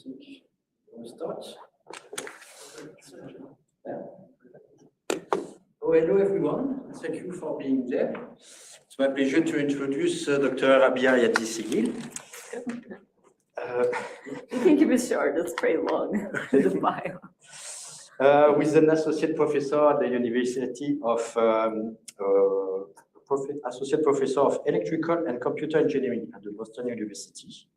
think we'll start. Yeah. Oh, hello everyone. Thank you for being there. It's my pleasure to introduce Dr. Rabia Yazicigil. You can keep it short, it's pretty long, the bio. Who is an associate professor at the University of Associate Professor of Electrical and Computer Engineering at the Boston University,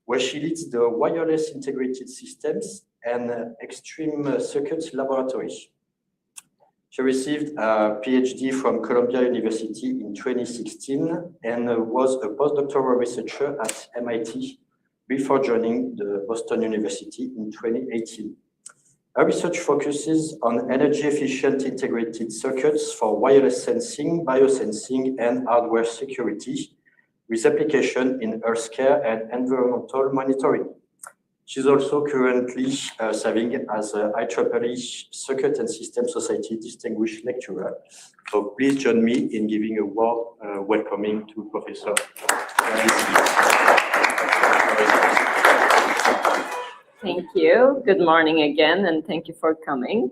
where she leads the Wireless Integrated Systems and Extreme Circuits Laboratory. She received a PhD from Columbia University in 2016 and was a postdoctoral researcher at MIT before joining the Boston University in 2018. Her research focuses on energy-efficient integrated circuits for wireless sensing, biosensing, and hardware security, with application in healthcare and environmental monitoring. She's also currently serving as a IEEE Circuit and System Society Distinguished Lecturer. So please join me in giving a warm welcoming to Professor. Thank you. Good morning again, and thank you for coming.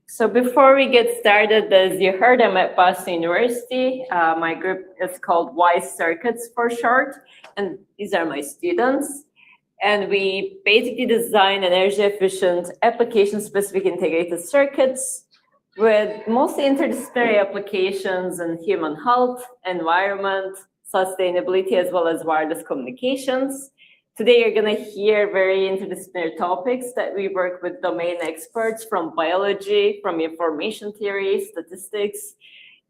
So before we get started, as you heard, I'm at Boston University. My group is called WISE Circuits for short, and these are my students. And we basically design energy-efficient, application-specific integrated circuits with mostly interdisciplinary applications in human health, environment, sustainability, as well as wireless communications. Today, you're going to hear very interdisciplinary topics that we work with domain experts from biology, from information theory, statistics,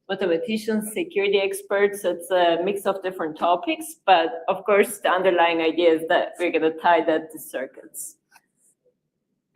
mathematicians, security experts. It's a mix of different topics, but of course, the underlying idea is that we're going to tie that to circuits.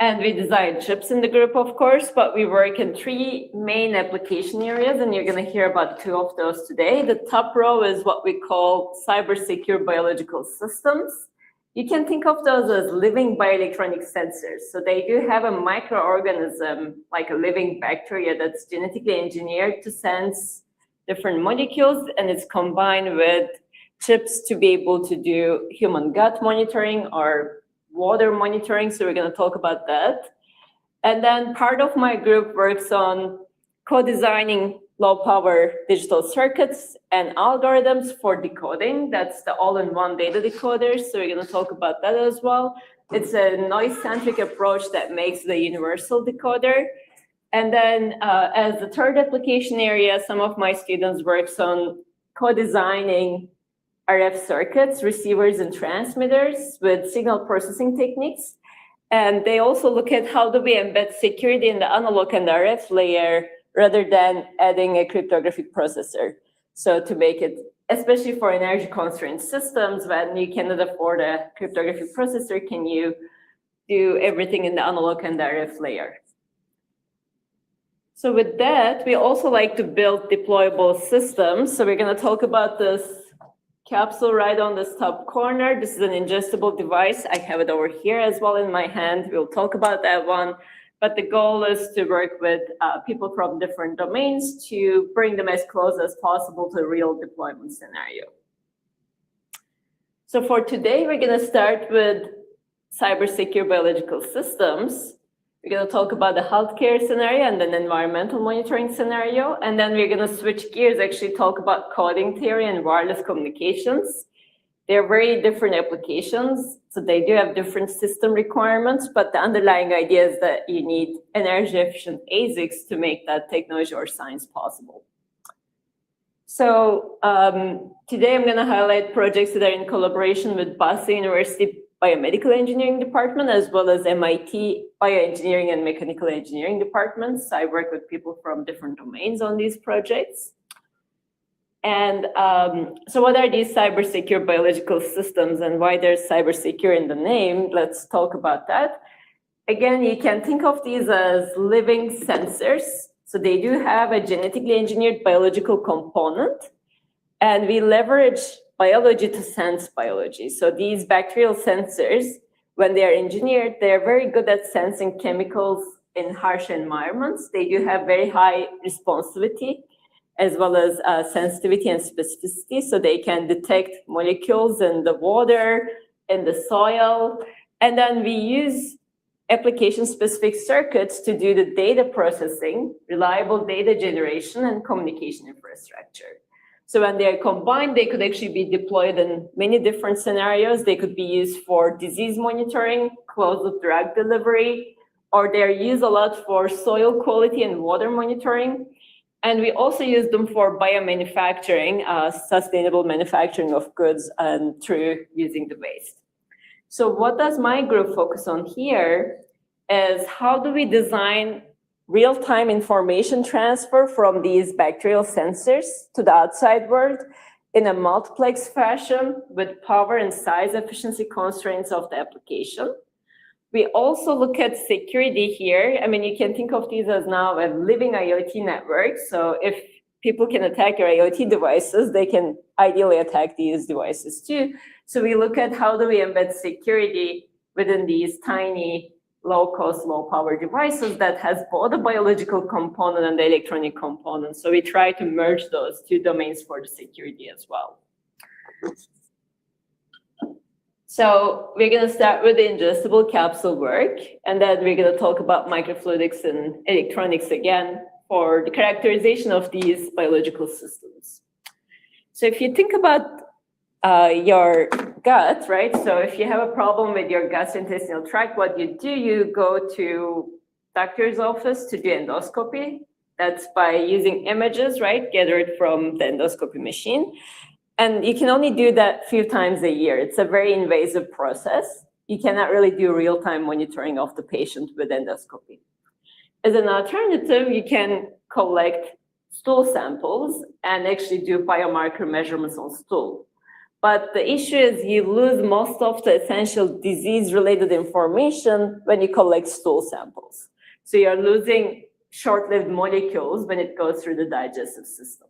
And we design chips in the group, of course, but we work in three main application areas, and you're going to hear about two of those today. The top row is what we call cyber-secure biological systems. You can think of those as living bioelectronic sensors. So they do have a microorganism, like a living bacteria, that's genetically engineered to sense different molecules, and it's combined with chips to be able to do human gut monitoring or water monitoring. So we're going to talk about that. And then part of my group works on co-designing low-power digital circuits and algorithms for decoding. That's the all-in-one data decoder. So we're going to talk about that as well. It's a noise-centric approach that makes the universal decoder. And then as the third application area, some of my students works on co-designing RF circuits, receivers, and transmitters with signal processing techniques. And they also look at how do we embed security in the analog and the RF layer rather than adding a cryptographic processor. So to make it, especially for energy-constrained systems, when you cannot afford a cryptographic processor, can you do everything in the analog and the RF layer? So with that, we also like to build deployable systems. So we're going to talk about this capsule right on this top corner. This is an ingestible device. I have it over here as well in my hand. We'll talk about that one. But the goal is to work with people from different domains to bring them as close as possible to a real deployment scenario. So for today, we're going to start with cyber-secure biological systems. We're going to talk about the healthcare scenario and then environmental monitoring scenario. And then we're going to switch gears, actually talk about coding theory and wireless communications. They're very different applications, so they do have different system requirements, but the underlying idea is that you need energy-efficient ASICs to make that technology or science possible. So today I'm going to highlight projects that are in collaboration with Boston University Biomedical Engineering Department, as well as MIT Bioengineering and Mechanical Engineering Departments. I work with people from different domains on these projects. And so what are these cyber-secure biological systems and why there's cyber-secure in the name? Let's talk about that. Again, you can think of these as living sensors. So they do have a genetically engineered biological component, and we leverage biology to sense biology. So these bacterial sensors, when they are engineered, they are very good at sensing chemicals in harsh environments. They do have very high responsivity, as well as sensitivity and specificity, so they can detect molecules in the water, in the soil, And then we use application-specific circuits to do the data processing, reliable data generation, and communication infrastructure. So when they are combined, they could actually be deployed in many different scenarios. They could be used for disease monitoring, closed-loop drug delivery, or they're used a lot for soil quality and water monitoring. And we also use them for biomanufacturing, sustainable manufacturing of goods and through using the waste. So what does my group focus on here is how do we design real-time information transfer from these bacterial sensors to the outside world in a multiplex fashion with power and size efficiency constraints of the application. We also look at security here. I mean, you can think of these as now a living IoT network. So if people can attack your IoT devices, they can ideally attack these devices too. So we look at how do we embed security within these tiny, low-cost, low-power devices that has both a biological component and the electronic component. So we try to merge those two domains for the security as well. So we're going to start with the ingestible capsule work, and then we're going to talk about microfluidics and electronics again for the characterization of these biological systems. So if you think about your gut, right? So if you have a problem with your gastrointestinal tract, what you do, you go to doctor's office to do endoscopy. That's by using images, right, gathered from the endoscopy machine. And you can only do that a few times a year. It's a very invasive process. You cannot really do real-time monitoring of the patient with endoscopy. As an alternative, you can collect stool samples and actually do biomarker measurements on stool. But the issue is you lose most of the essential disease-related information when you collect stool samples. So you're losing short-lived molecules when it goes through the digestive system.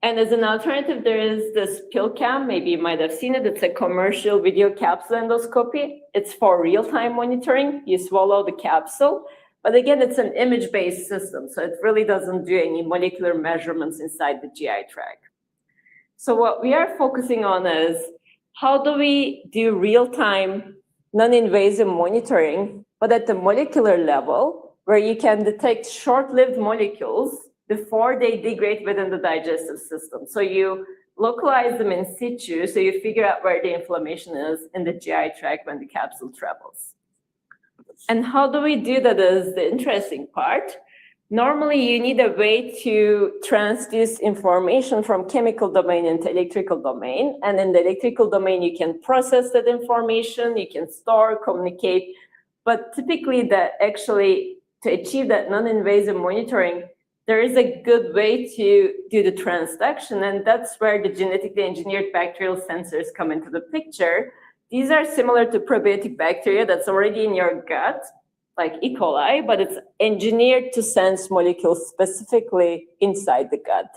And as an alternative, there is this PillCam. Maybe you might have seen it. It's a commercial video capsule endoscopy. It's for real-time monitoring. You swallow the capsule. But again, it's an image-based system, so it really doesn't do any molecular measurements inside the GI tract. So what we are focusing on is how do we do real-time, non-invasive monitoring, but at the molecular level, where you can detect short-lived molecules before they degrade within the digestive system. So you localize them in situ, so you figure out where the inflammation is in the GI tract when the capsule travels. And how do we do that is the interesting part. Normally, you need a way to transduce information from chemical domain into electrical domain. And in the electrical domain, you can process that information, you can store, communicate. But typically, to achieve that non-invasive monitoring, there is a good way to do the transduction, and that's where the genetically engineered bacterial sensors come into the picture. These are similar to probiotic bacteria that's already in your gut, like E. coli, but it's engineered to sense molecules specifically inside the gut.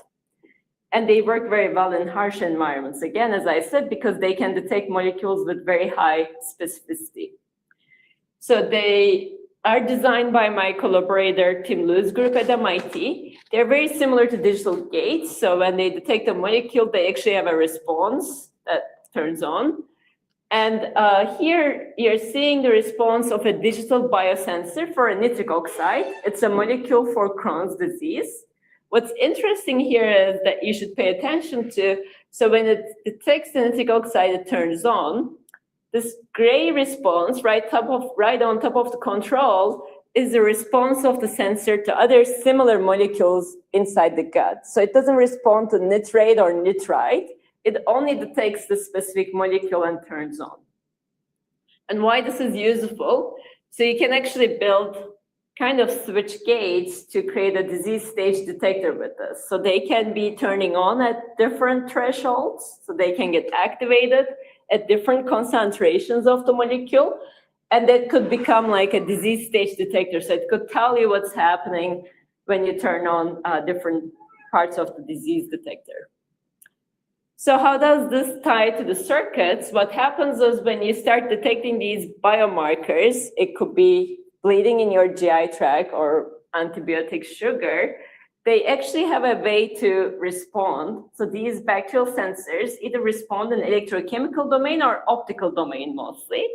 And they work very well in harsh environments, again, as I said, because they can detect molecules with very high specificity. So they are designed by my collaborator, Tim Liu's group at MIT. They're very similar to digital gates. So when they detect a molecule, they actually have a response that turns on. And here you're seeing the response of a digital biosensor for a nitric oxide. It's a molecule for Crohn's disease. What's interesting here is that you should pay attention to, so when it detects the nitric oxide, it turns on. This gray response right on top of the control is the response of the sensor to other similar molecules inside the gut. So it doesn't respond to nitrate or nitrite. It only detects the specific molecule and turns on. And why this is useful? So you can actually build kind of switch gates to create a disease stage detector with this. So they can be turning on at different thresholds, so they can get activated at different concentrations of the molecule, and that could become like a disease stage detector. So it could tell you what's happening when you turn on different parts of the disease detector. So how does this tie to the circuits? What happens is when you start detecting these biomarkers, it could be bleeding in your GI tract or antibiotic sugar, they actually have a way to respond. So these bacterial sensors either respond in electrochemical domain or optical domain mostly.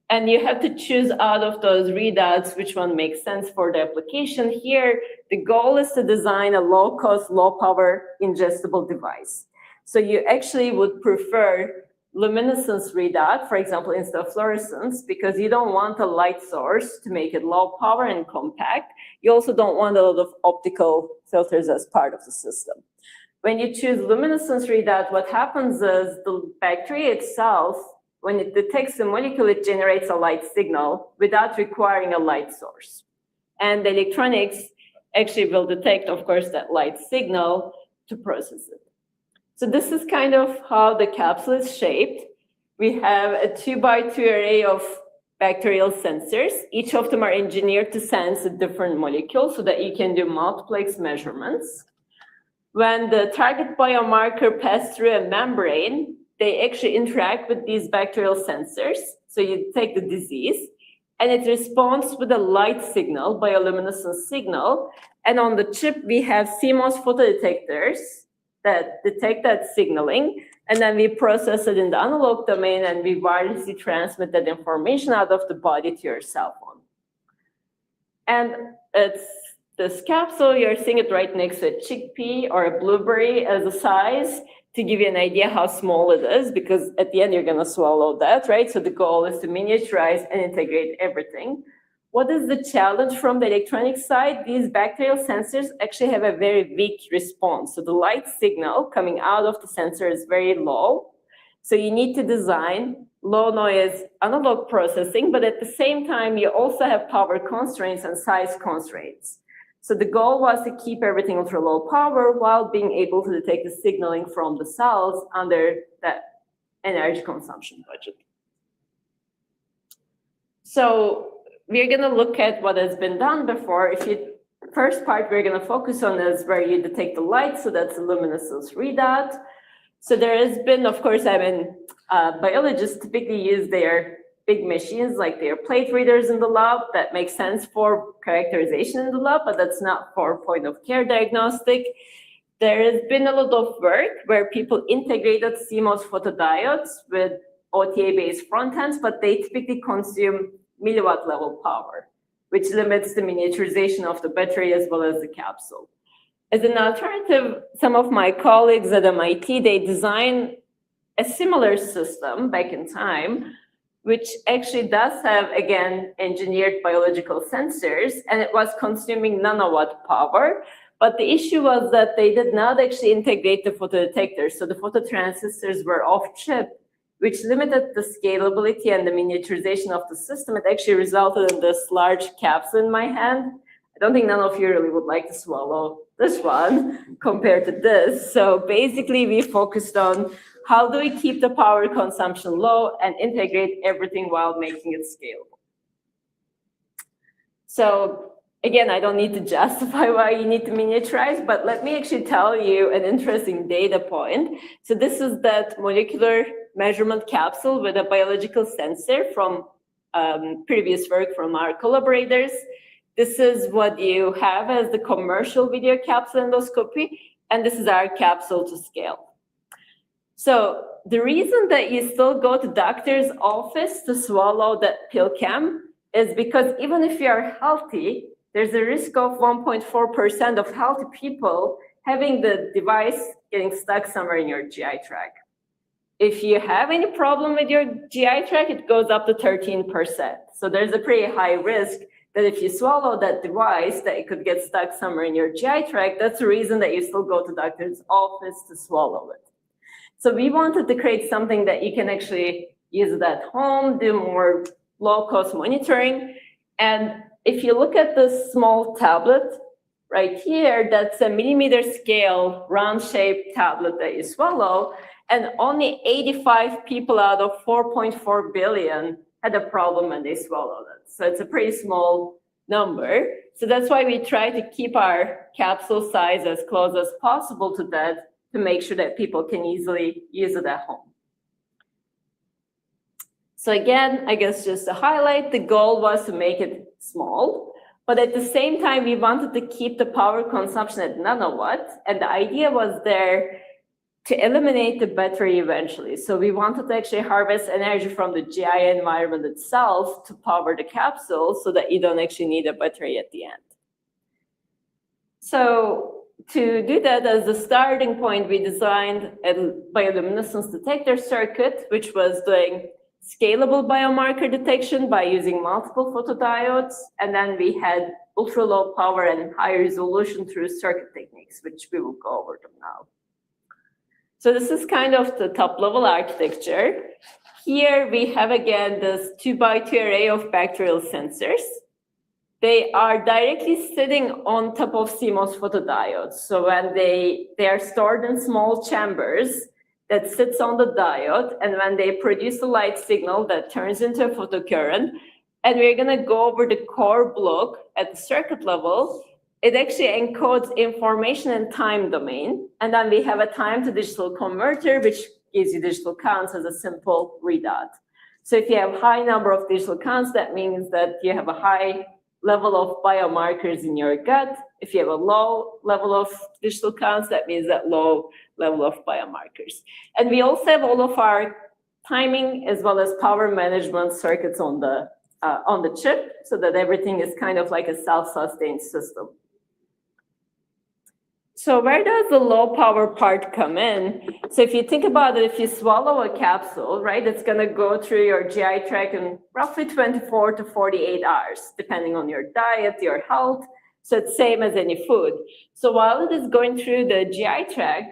And you have to choose out of those readouts which one makes sense for the application. Here, the goal is to design a low-cost, low-power ingestible device. So you actually would prefer luminescence readout, for example, instead of fluorescence, because you don't want a light source to make it low power and compact. You also don't want a lot of optical filters as part of the system. When you choose luminescence readout, what happens is the bacteria itself, when it detects the molecule, it generates a light signal without requiring a light source. And the electronics actually will detect, of course, that light signal to process it. So this is kind of how the capsule is shaped. We have a 2x2 array of bacterial sensors. Each of them are engineered to sense a different molecule so that you can do multiplex measurements. When the target biomarker passes through a membrane, they actually interact with these bacterial sensors. So you take the disease, and it responds with a light signal, bioluminescence signal. And on the chip, we have CMOS photodetectors that detect that signaling, and then we process it in the analog domain, and we wirelessly transmit that information out of the body to your cell phone. And it's this capsule, you're seeing it right next to a chickpea or a blueberry as a size to give you an idea how small it is, because at the end you're gonna swallow that, right? So the goal is to miniaturize and integrate everything. What is the challenge from the electronic side? These bacterial sensors actually have a very weak response. So the light signal coming out of the sensor is very low. So you need to design low noise analog processing, but at the same time, you also have power constraints and size constraints. So the goal was to keep everything ultra low power while being able to detect the signaling from the cells under that energy consumption budget. So we're going to look at what has been done before. First part we're going to focus on is where you detect the light, so that's the luminescence readout. So there has been, of course, biologists typically use their big machines like their plate readers in the lab. That makes sense for characterization in the lab, but that's not for point of care diagnostic. There has been a lot of work where people integrated CMOS photodiodes with OTA-based front ends, but they typically consume milliwatt level power, which limits the miniaturization of the battery as well as the capsule. As an alternative, some of my colleagues at MIT, they designed a similar system back in time, which actually does have, again, engineered biological sensors, and it was consuming nanowatt power. But the issue was that they did not actually integrate the photodetectors. So the phototransistors were off chip, which limited the scalability and the miniaturization of the system. It actually resulted in this large capsule in my hand. I don't think none of you really would like to swallow this one compared to this. So basically, we focused on how do we keep the power consumption low and integrate everything while making it scalable. So again, I don't need to justify why you need to miniaturize, but let me actually tell you an interesting data point. So this is that molecular measurement capsule with a biological sensor from previous work from our collaborators. This is what you have as the commercial video capsule endoscopy, and this is our capsule to scale. So the reason that you still go to doctor's office to swallow that pill cam is because even if you are healthy, there's a risk of 1.4% of healthy people having the device getting stuck somewhere in your GI tract. If you have any problem with your GI tract, it goes up to 13%. So there's a pretty high risk that if you swallow that device, that it could get stuck somewhere in your GI tract. That's the reason that you still go to doctor's office to swallow it. So we wanted to create something that you can actually use it at home, do more low-cost monitoring. And if you look at this small tablet right here, that's a millimeter scale round-shaped tablet that you swallow, and only 85 people out of 4.4 billion had a problem when they swallowed it. So it's a pretty small number. So that's why we try to keep our capsule size as close as possible to that to make sure that people can easily use it at home. So again, I guess just to highlight, the goal was to make it small, but at the same time, we wanted to keep the power consumption at nanowatt. And the idea was there to eliminate the battery eventually. So we wanted to actually harvest energy from the GI environment itself to power the capsule so that you don't actually need a battery at the end. So to do that, as the starting point, we designed a bioluminescence detector circuit, which was doing scalable biomarker detection by using multiple photodiodes. And then we had ultra low power and high resolution through circuit techniques, which we will go over them now. So this is kind of the top level architecture. Here we have, again, this 2x2 array of bacterial sensors. They are directly sitting on top of CMOS photodiodes. So when they are stored in small chambers that sits on the diode, and when they produce a light signal that turns into a photocurrent, and we're gonna go over the core block at the circuit level, it actually encodes information in time domain. And then we have a time to digital converter, which gives you digital counts as a simple readout. So if you have high number of digital counts, that means that you have a high level of biomarkers in your gut. If you have a low level of digital counts, that means that low level of biomarkers. And we also have all of our timing as well as power management circuits on the chip, so that everything is kind of like a self-sustained system. So where does the low power part come in? So if you think about it, if you swallow a capsule, right, it's gonna go through your GI tract in roughly 24 to 48 hours, depending on your diet, your health. So it's same as any food. So while it is going through the GI tract,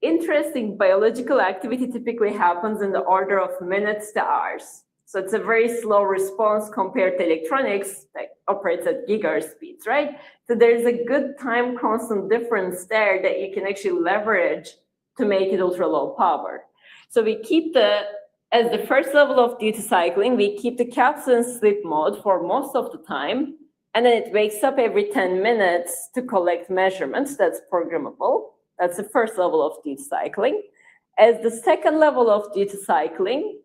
interesting biological activity typically happens in the order of minutes to hours. So it's a very slow response compared to electronics that operates at gigahertz speeds, right? So there's a good time constant difference there that you can actually leverage to make it ultra low power. So we keep as the first level of duty cycling, we keep the capsule in sleep mode for most of the time, and then it wakes up every 10 minutes to collect measurements. That's programmable. That's the first level of duty cycling. As the second level of duty cycling,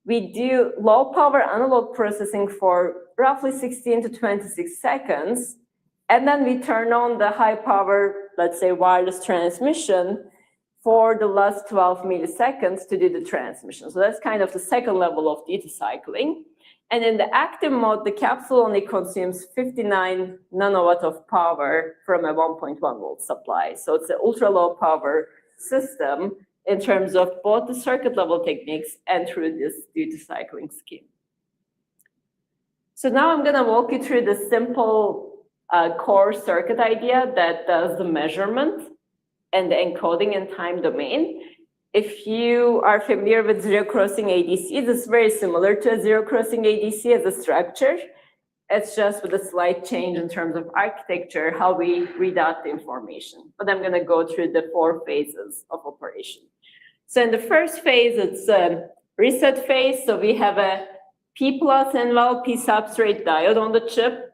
we do low power analog processing for roughly 16 to 26 seconds. And then we turn on the high power, let's say wireless transmission for the last 12 milliseconds to do the transmission. So that's kind of the second level of duty cycling. And in the active mode, the capsule only consumes 59 nanowatt of power from a 1.1 volt supply. So it's an ultra low power system in terms of both the circuit level techniques and through this duty cycling scheme. So now I'm gonna walk you through the simple core circuit idea that does the measurement and the encoding in time domain. If you are familiar with zero crossing ADCs, it's very similar to a zero crossing ADC as a structure. It's just with a slight change in terms of architecture, how we read out the information. But I'm gonna go through the 4 phases of operation. So in the first phase, it's a reset phase. So we have a P plus envelope P substrate diode on the chip.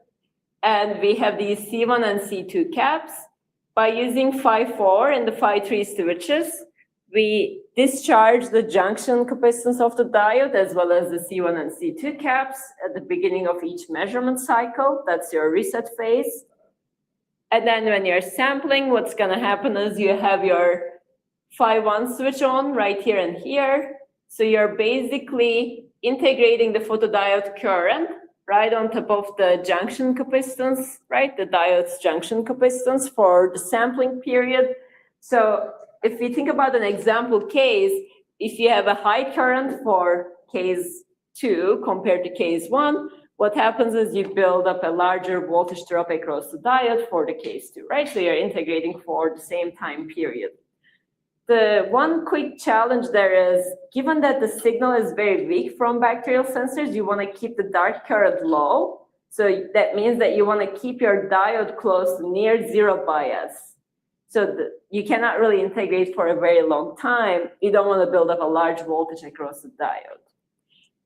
And we have these C1 and C2 caps. By using Phi4 and the Phi3 switches, we discharge the junction capacitance of the diode as well as the C1 and C2 caps at the beginning of each measurement cycle. That's your reset phase. And then when you're sampling, what's gonna happen is you have your Phi1 switch on right here and here. So you're basically integrating the photodiode current right on top of the junction capacitance, right? The diode's junction capacitance for the sampling period. So if we think about an example case, if you have a high current for case 2 compared to case 1, what happens is you build up a larger voltage drop across the diode for the case 2, right? So you're integrating for the same time period. The one quick challenge there is, given that the signal is very weak from bacterial sensors, you want to keep the dark current low. So that means that you want to keep your diode close to near zero bias. So you cannot really integrate for a very long time. You don't want to build up a large voltage across the diode.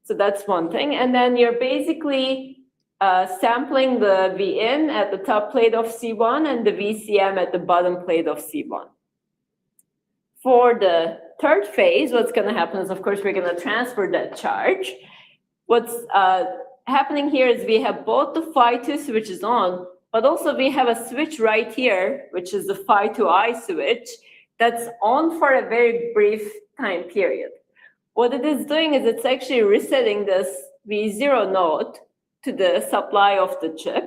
So that's one thing. And then you're basically sampling the Vin at the top plate of C1 and the VCM at the bottom plate of C1. For the third phase, what's going to happen is, of course, we're going to transfer that charge. What's happening here is we have both the Phi2 switches on, but also we have a switch right here, which is the Phi2I switch, that's on for a very brief time period. What it is doing is it's actually resetting this V0 node to the supply of the chip.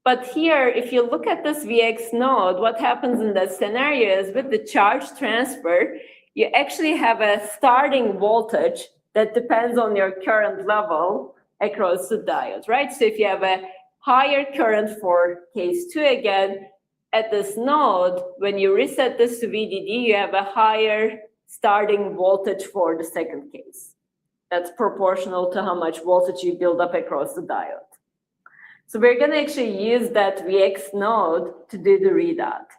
But here, if you look at this VX node, what happens in that scenario is with the charge transfer, you actually have a starting voltage that depends on your current level across the diode, right? So if you have a higher current for case 2 again, at this node, when you reset this to VDD, you have a higher starting voltage for the second case. That's proportional to how much voltage you build up across the diode. So we're going to actually use that VX node to do the readout.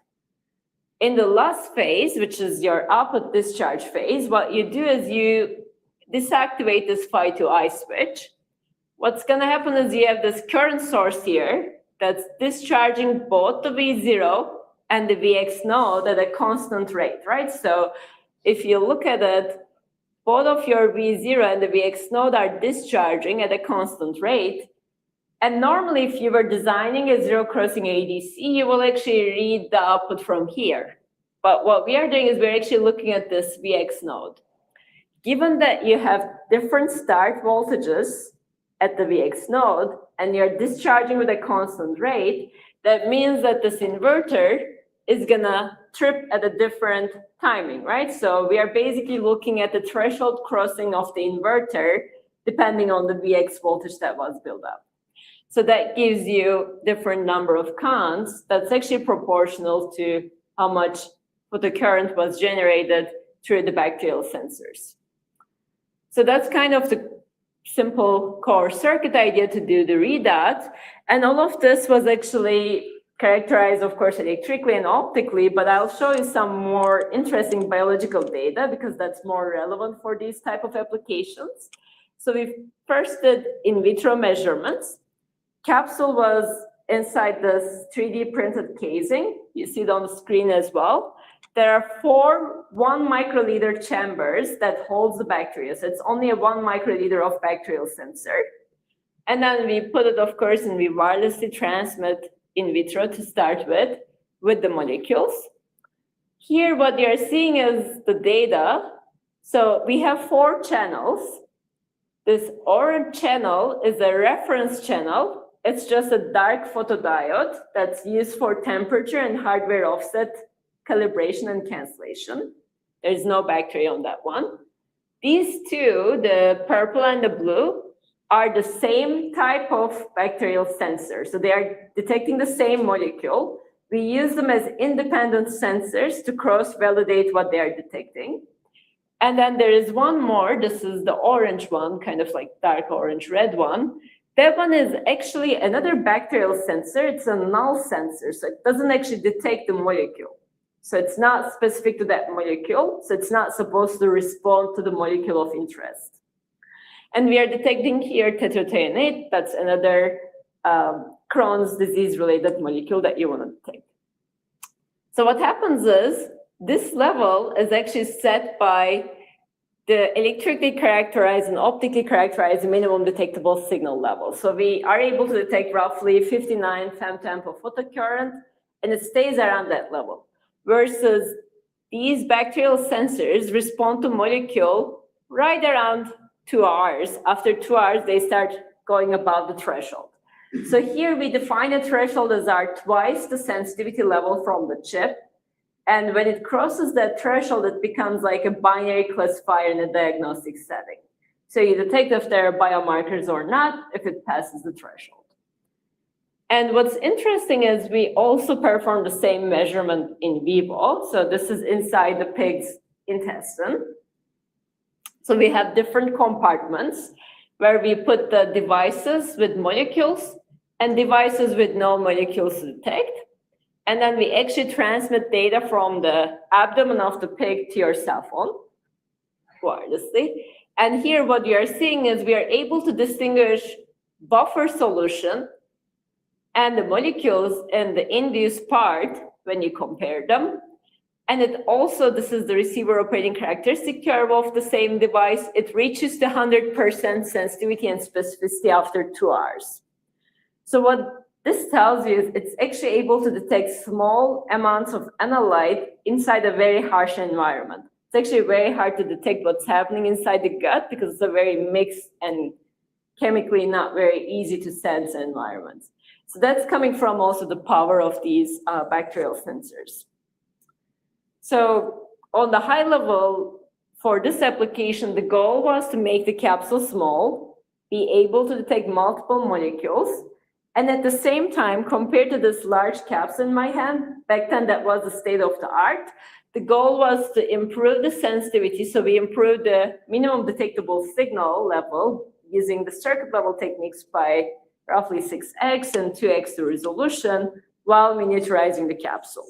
In the last phase, which is your output discharge phase, what you do is you deactivate this phi-to-I switch. What's going to happen is you have this current source here that's discharging both the V0 and the VX node at a constant rate, right? So if you look at it, both of your V0 and the VX node are discharging at a constant rate. And normally, if you were designing a zero-crossing ADC, you will actually read the output from here. But what we are doing is we're actually looking at this VX node. Given that you have different start voltages at the VX node, and you're discharging with a constant rate, that means that this inverter is gonna trip at a different timing, right? So we are basically looking at the threshold crossing of the inverter, depending on the VX voltage that was built up. So that gives you different number of counts. That's actually proportional to how much photocurrent was generated through the bacterial sensors. So that's kind of the simple core circuit idea to do the readout. And all of this was actually characterized, of course, electrically and optically, but I'll show you some more interesting biological data because that's more relevant for these type of applications. So we first did in vitro measurements. Capsule was inside this 3D printed casing. You see it on the screen as well. There are 4 1 microliter chambers that holds the bacteria. So it's only a 1 microliter of bacterial sensor. And then we put it, of course, and we wirelessly transmit in vitro to start with the molecules. Here, what you're seeing is the data. So we have 4 channels. This orange channel is a reference channel. It's just a dark photodiode that's used for temperature and hardware offset calibration and cancellation. There's no bacteria on that one. These 2, the purple and the blue, are the same type of bacterial sensor. So they are detecting the same molecule. We use them as independent sensors to cross-validate what they are detecting. And then there is one more. This is the orange one, kind of like dark orange red one. That one is actually another bacterial sensor. It's a null sensor, so it doesn't actually detect the molecule. So it's not specific to that molecule, so it's not supposed to respond to the molecule of interest. And we are detecting here tetrothionate. That's another Crohn's disease-related molecule that you want to detect. So what happens is this level is actually set by the electrically characterized and optically characterized minimum detectable signal level. So we are able to detect roughly 59 femtemp of photocurrent, and it stays around that level. Versus these bacterial sensors respond to molecule right around 2 hours. After 2 hours, they start going above the threshold. So here we define a threshold as our twice the sensitivity level from the chip. And when it crosses that threshold, it becomes like a binary classifier in a diagnostic setting. So you detect if there are biomarkers or not, if it passes the threshold. And what's interesting is we also perform the same measurement in vivo. So this is inside the pig's intestine. So we have different compartments where we put the devices with molecules and devices with no molecules to detect. And then we actually transmit data from the abdomen of the pig to your cell phone wirelessly. And here what you are seeing is we are able to distinguish buffer solution and the molecules in the induced part when you compare them. And it also, this is the receiver operating characteristic curve of the same device. It reaches to 100% sensitivity and specificity after 2 hours. So what this tells you it's actually able to detect small amounts of analyte inside a very harsh environment. It's actually very hard to detect what's happening inside the gut because it's a very mixed and chemically not very easy to sense environment. So that's coming from also the power of these bacterial sensors. So on the high level, for this application, the goal was to make the capsule small, be able to detect multiple molecules, and at the same time, compared to this large capsule in my hand, back then that was the state of the art, the goal was to improve the sensitivity. So we improved the minimum detectable signal level using the circuit level techniques by roughly 6x and 2x the resolution while miniaturizing the capsule.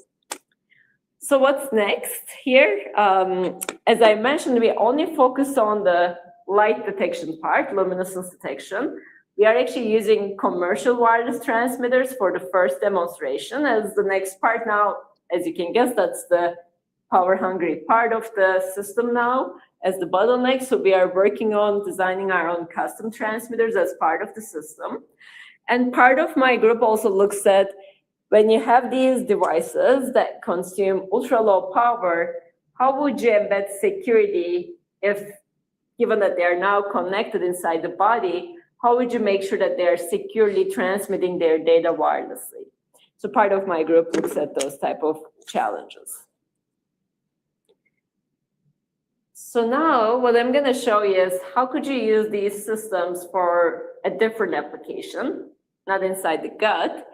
So what's next here? As I mentioned, we only focus on the light detection part, luminescence detection. We are actually using commercial wireless transmitters for the first demonstration. As the next part now, as you can guess, that's the power-hungry part of the system now as the bottleneck. So we are working on designing our own custom transmitters as part of the system. And part of my group also looks at when you have these devices that consume ultra-low power, how would you embed security if, given that they are now connected inside the body, how would you make sure that they are securely transmitting their data wirelessly? So part of my group looks at those type of challenges. So now what I'm going to show you is how could you use these systems for a different application, not inside the gut.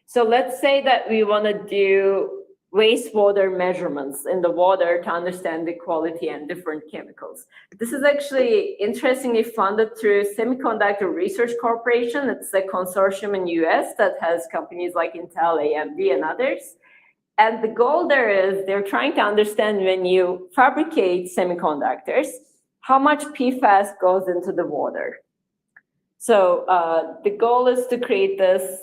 So let's say that we want to do wastewater measurements in the water to understand the quality and different chemicals. This is actually interestingly funded through Semiconductor Research Corporation. It's a consortium in US that has companies like Intel, AMD, and others. And the goal there is they're trying to understand when you fabricate semiconductors, how much PFAS goes into the water. So the goal is to create this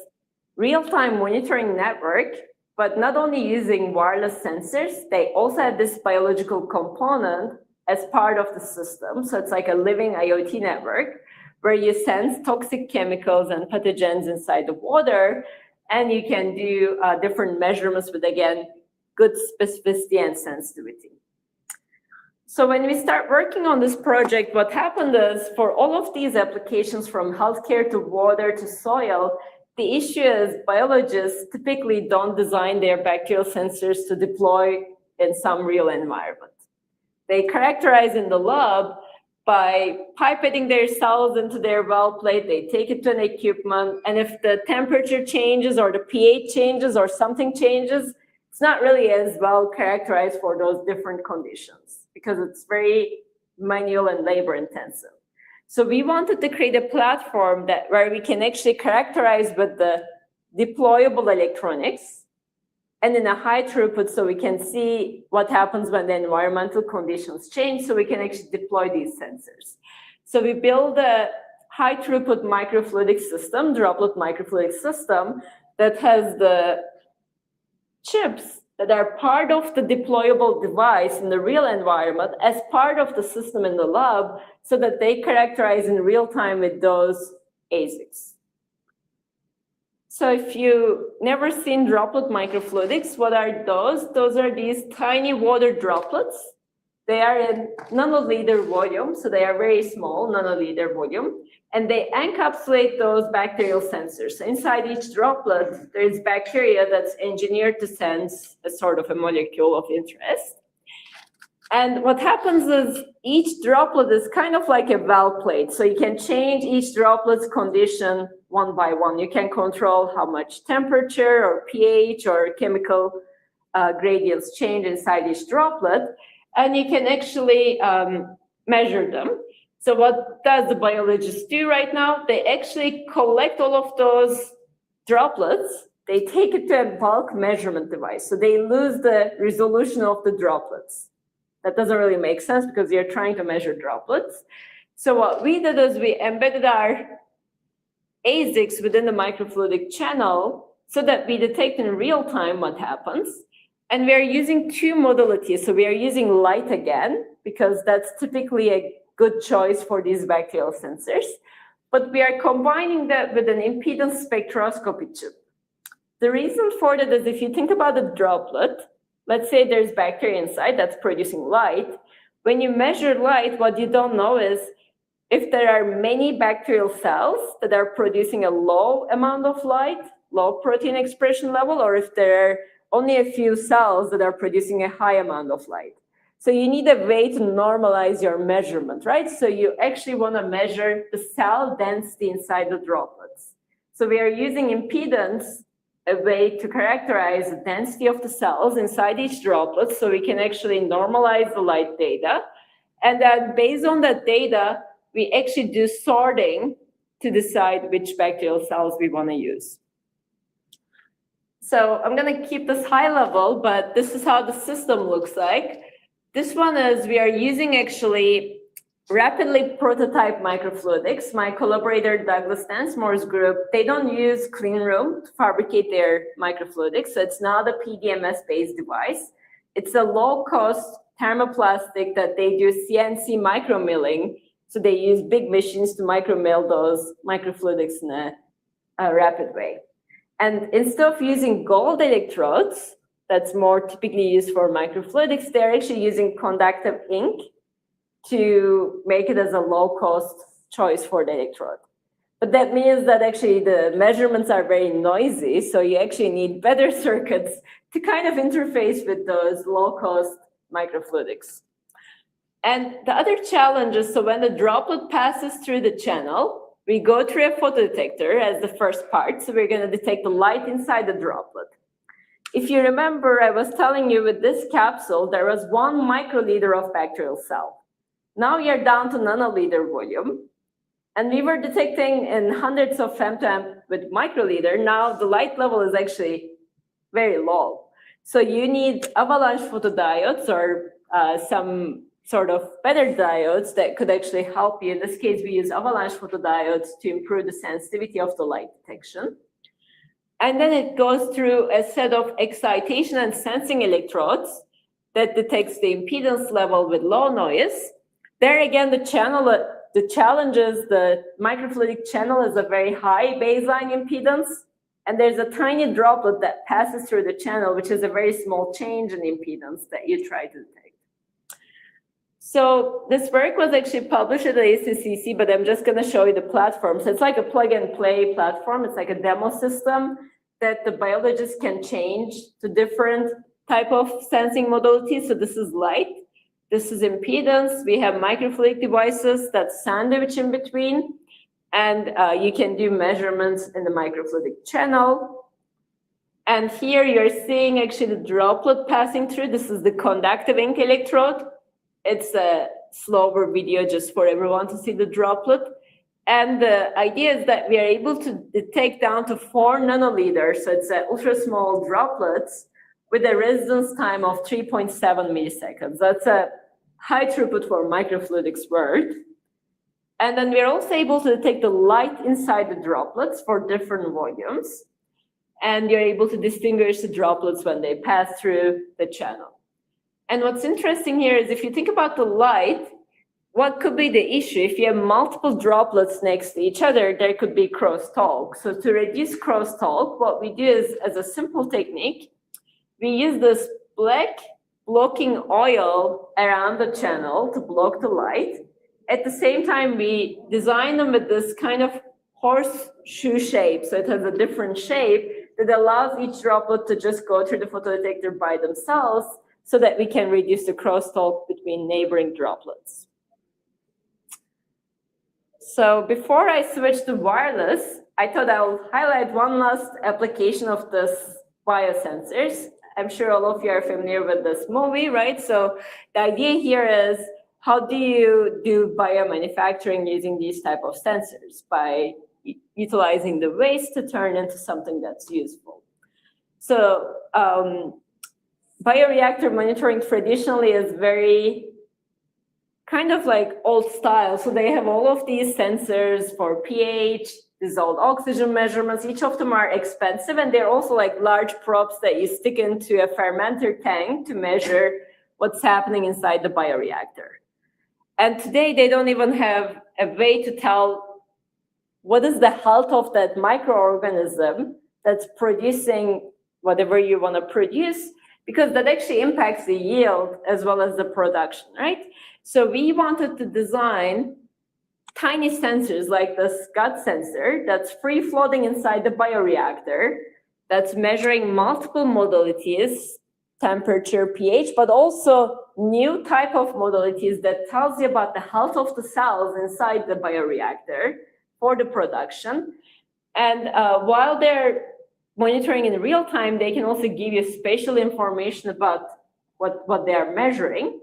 real-time monitoring network, but not only using wireless sensors, they also have this biological component as part of the system. So it's like a living IoT network where you sense toxic chemicals and pathogens inside the water, and you can do different measurements with, again, good specificity and sensitivity. So when we start working on this project, what happened is for all of these applications from healthcare to water to soil, the issue is biologists typically don't design their bacterial sensors to deploy in some real environment. They characterize in the lab by pipetting their cells into their well plate, they take it to an equipment, and if the temperature changes or the pH changes or something changes, it's not really as well characterized for those different conditions because it's very manual and labor intensive. So we wanted to create a platform where we can actually characterize with the deployable electronics and in a high throughput so we can see what happens when the environmental conditions change so we can actually deploy these sensors. So we build a high throughput microfluidic system, droplet microfluidic system that has the chips that are part of the deployable device in the real environment as part of the system in the lab so that they characterize in real time with those ASICs. So if you never seen droplet microfluidics, what are those? Those are these tiny water droplets. They are in nanoliter volume, so they are very small, nanoliter volume, and they encapsulate those bacterial sensors. So inside each droplet, there is bacteria that's engineered to sense a sort of a molecule of interest. And what happens is each droplet is kind of like a valve plate. So you can change each droplet's condition one by one. You can control how much temperature or pH or chemical gradients change inside each droplet. And you can actually measure them. So what does the biologist do right now? They actually collect all of those droplets. They take it to a bulk measurement device. So they lose the resolution of the droplets. That doesn't really make sense because you're trying to measure droplets. So what we did is we embedded our ASICs within the microfluidic channel so that we detect in real time what happens. And we are using two modalities. So we are using light again, because that's typically a good choice for these bacterial sensors. But we are combining that with an impedance spectroscopy chip. The reason for that is if you think about a droplet, let's say there's bacteria inside that's producing light. When you measure light, what you don't know is if there are many bacterial cells that are producing a low amount of light, low protein expression level, or if there are only a few cells that are producing a high amount of light. So you need a way to normalize your measurement, right? So you actually want to measure the cell density inside the droplets. So we are using impedance, a way to characterize the density of the cells inside each droplet, so we can actually normalize the light data. And then based on that data, we actually do sorting to decide which bacterial cells we want to use. So I'm going to keep this high level, but this is how the system looks like. This one is, we are using actually rapidly prototype microfluidics. My collaborator, Douglas Densmore's group, they don't use clean room to fabricate their microfluidics. So it's not a PDMS-based device. It's a low-cost thermoplastic that they do CNC micromilling. So they use big machines to micromill those microfluidics in a rapid way. And instead of using gold electrodes, that's more typically used for microfluidics, they're actually using conductive ink to make it as a low-cost choice for the electrode. But that means that actually the measurements are very noisy, so you actually need better circuits to kind of interface with those low-cost microfluidics. And the other challenge is, so when the droplet passes through the channel, we go through a photodetector as the first part, so we're going to detect the light inside the droplet. If you remember, I was telling you with this capsule, there was 1 microliter of bacterial cell. Now you're down to nanoliter volume. And we were detecting in hundreds of femtoamp with microliter. Now the light level is actually very low. So you need avalanche photodiodes or some sort of better diodes that could actually help you. In this case, we use avalanche photodiodes to improve the sensitivity of the light detection. And then it goes through a set of excitation and sensing electrodes that detects the impedance level with low noise. There again, the challenge is the microfluidic channel is a very high baseline impedance, and there's a tiny droplet that passes through the channel, which is a very small change in impedance that you try to detect. So this work was actually published at the ACCC, but I'm just going to show you the platform. So it's like a plug and play platform. It's like a demo system that the biologists can change to different type of sensing modalities. So this is light. This is impedance. We have microfluidic devices that's sandwich in between. And you can do measurements in the microfluidic channel. And here you're seeing actually the droplet passing through. This is the conductive ink electrode. It's a slower video just for everyone to see the droplet. And the idea is that we are able to detect down to 4 nanoliters. So it's ultra small droplets with a residence time of 3.7 milliseconds. That's a high throughput for microfluidics work. And then we're also able to detect the light inside the droplets for different volumes. And you're able to distinguish the droplets when they pass through the channel. And what's interesting here is if you think about the light, what could be the issue? If you have multiple droplets next to each other, there could be crosstalk. So to reduce crosstalk, what we do is, as a simple technique, we use this black blocking oil around the channel to block the light. At the same time, we design them with this kind of horseshoe shape. So it has a different shape that allows each droplet to just go through the photodetector by themselves so that we can reduce the crosstalk between neighboring droplets. So before I switch to wireless, I thought I'll highlight one last application of this biosensors. I'm sure all of you are familiar with this movie, right? So the idea here is, how do you do biomanufacturing using these type of sensors? By utilizing the waste to turn into something that's useful. So bioreactor monitoring traditionally is very kind of like old style. So they have all of these sensors for pH, dissolved oxygen measurements. Each of them are expensive, and they're also like large probes that you stick into a fermenter tank to measure what's happening inside the bioreactor. And today they don't even have a way to tell what is the health of that microorganism that's producing whatever you want to produce, because that actually impacts the yield as well as the production, right? So we wanted to design tiny sensors like the gut sensor that's free floating inside the bioreactor, that's measuring multiple modalities, temperature, pH, but also new type of modalities that tells you about the health of the cells inside the bioreactor for the production. And while they're monitoring in real time, they can also give you spatial information about what they are measuring,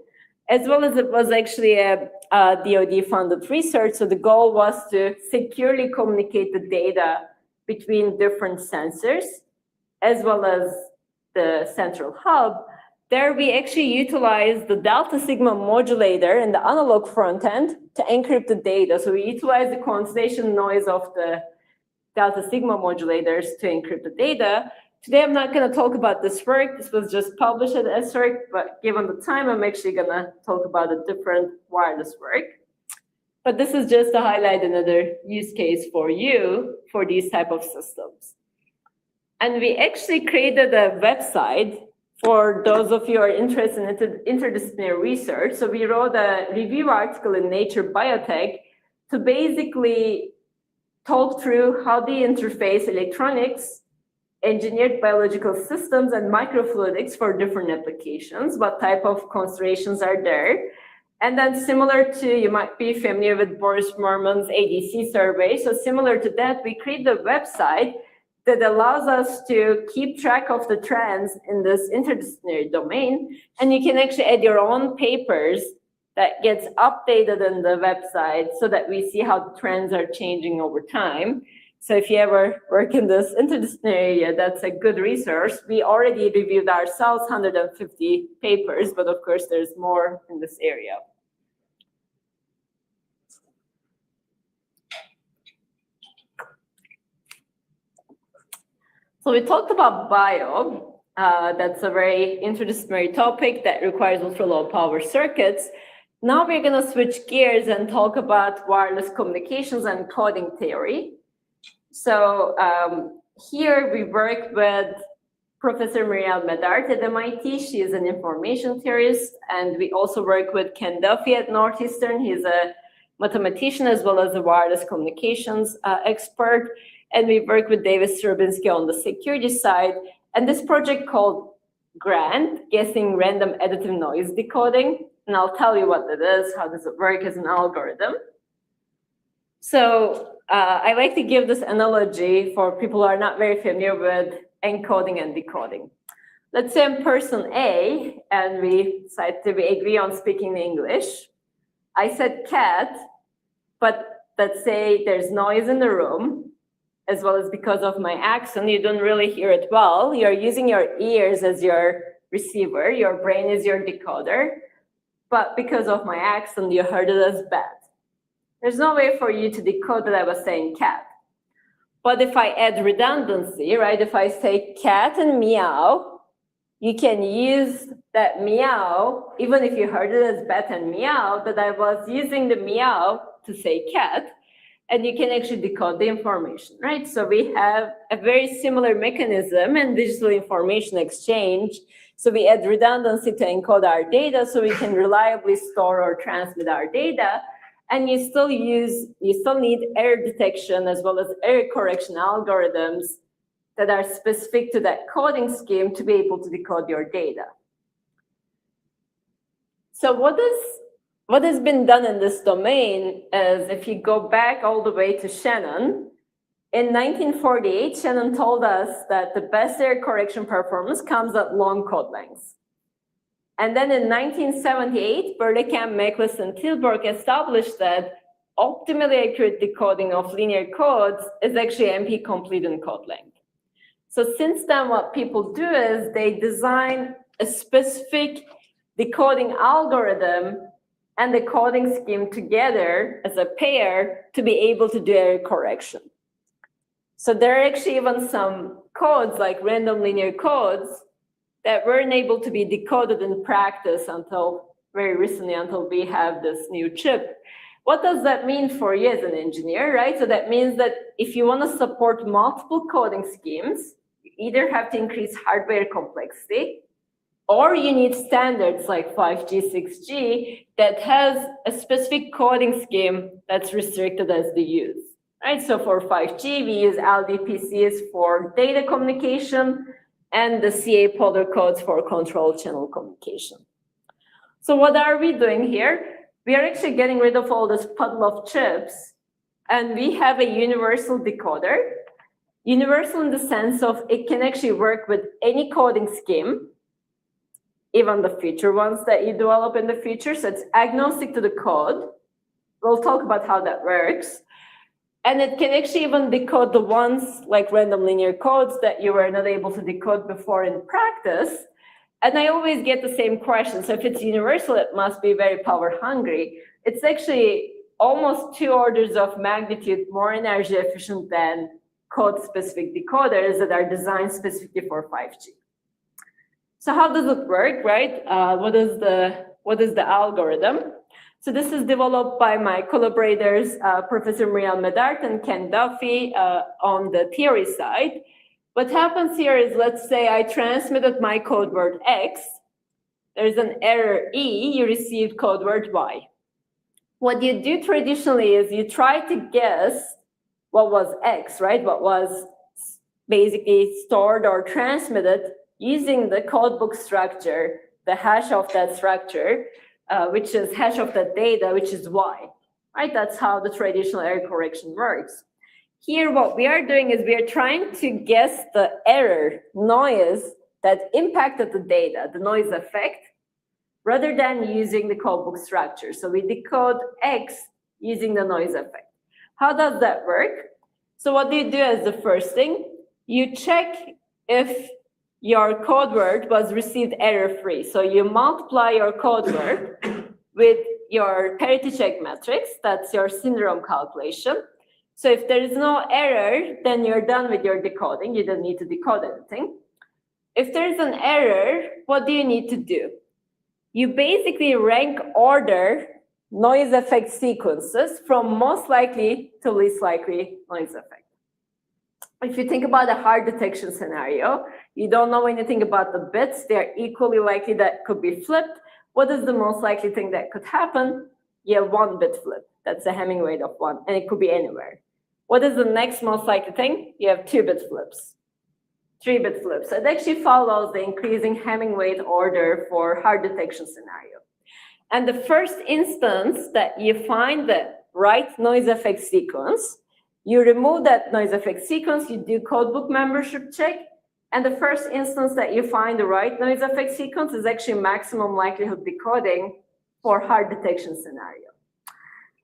as well as it was actually a DoD-funded research. So the goal was to securely communicate the data between different sensors, as well as the central hub. There we actually utilized the delta sigma modulator in the analog front end to encrypt the data. So we utilized the quantization noise of the delta sigma modulators to encrypt the data. Today, I'm not going to talk about this work. This was just published at SRIC, but given the time, I'm actually going to talk about a different wireless work. But this is just to highlight another use case for you for these type of systems. And we actually created a website for those of you who are interested in interdisciplinary research. So we wrote a review article in Nature Biotech to basically talk through how they interface electronics, engineered biological systems, and microfluidics for different applications, what type of considerations are there. And then similar to, you might be familiar with Boris Mormon's ADC survey. So similar to that, we created a website that allows us to keep track of the trends in this interdisciplinary domain. And you can actually add your own papers that gets updated in the website so that we see how the trends are changing over time. So if you ever work in this interdisciplinary area, that's a good resource. We already reviewed ourselves 150 papers, but of course there's more in this area. So we talked about bio. That's a very interdisciplinary topic that requires ultra-low power circuits. Now we're going to switch gears and talk about wireless communications and coding theory. So here we work with Professor Muriel Medard at MIT. She is an information theorist. And we also work with Ken Duffy at Northeastern. He's a mathematician as well as a wireless communications expert. And we work with David Strubinsky on the security side. And this project called GRANT, Guessing Random Additive Noise Decoding. And I'll tell you what that is, how does it work as an algorithm. So I like to give this analogy for people who are not very familiar with encoding and decoding. Let's say I'm person A, and we agree on speaking English. I said cat, but let's say there's noise in the room, as well as because of my accent, you don't really hear it well. You're using your ears as your receiver. Your brain is your decoder. But because of my accent, you heard it as bad. There's no way for you to decode that I was saying cat. But if I add redundancy, right? If I say cat and meow, you can use that meow, even if you heard it as bat and meow, that I was using the meow to say cat. And you can actually decode the information, right? So we have a very similar mechanism in digital information exchange. So we add redundancy to encode our data so we can reliably store or transmit our data. And you still need error detection as well as error correction algorithms that are specific to that coding scheme to be able to decode your data. So what has been done in this domain is, if you go back all the way to Shannon, in 1948, Shannon told us that the best error correction performance comes at long code lengths. And then in 1978, Berlekamp, Meklis, and Tilburg established that optimally accurate decoding of linear codes is actually MP-complete in code length. So since then, what people do is they design a specific decoding algorithm and the coding scheme together as a pair to be able to do error correction. So there are actually even some codes, like random linear codes, that weren't able to be decoded in practice until very recently, until we have this new chip. What does that mean for you as an engineer, right? So that means that if you want to support multiple coding schemes, you either have to increase hardware complexity, or you need standards like 5G, 6G that has a specific coding scheme that's restricted as the use, right? So for 5G, we use LDPCs for data communication and the CA polar codes for control channel communication. So what are we doing here? We are actually getting rid of all this puddle of chips, and we have a universal decoder. Universal in the sense of it can actually work with any coding scheme, even the future ones that you develop in the future. So it's agnostic to the code. We'll talk about how that works. And it can actually even decode the ones like random linear codes that you were not able to decode before in practice. And I always get the same question. So if it's universal, it must be very power hungry. It's actually almost 2 orders of magnitude more energy efficient than code-specific decoders that are designed specifically for 5G. So how does it work, right? What is the algorithm? So this is developed by my collaborators, Professor Muriel Medart and Ken Duffy on the theory side. What happens here is, let's say I transmitted my code word X, there's an error E, you received code word Y. What you do traditionally is you try to guess what was X, right? What was basically stored or transmitted using the codebook structure, the hash of that structure, which is hash of that data, which is Y, right? That's how the traditional error correction works. Here, what we are doing is we are trying to guess the error noise that impacted the data, the noise effect, rather than using the codebook structure. So we decode X using the noise effect. How does that work? So what do you do as the first thing? You check if your code word was received error-free. So you multiply your code word with your parity check matrix, that's your syndrome calculation. So if there is no error, then you're done with your decoding. You don't need to decode anything. If there's an error, what do you need to do? You basically rank order noise effect sequences from most likely to least likely noise effect. If you think about a hard detection scenario, you don't know anything about the bits. They're equally likely that could be flipped. What is the most likely thing that could happen? You have 1 bit flip. That's a Hamming weight of 1, and it could be anywhere. What is the next most likely thing? You have 2-bit flips, 3-bit flips. It actually follows the increasing Hamming weight order for hard detection scenario. And the first instance that you find the right noise effect sequence, you remove that noise effect sequence, you do codebook membership check, and the first instance that you find the right noise effect sequence is actually maximum likelihood decoding for hard detection scenario.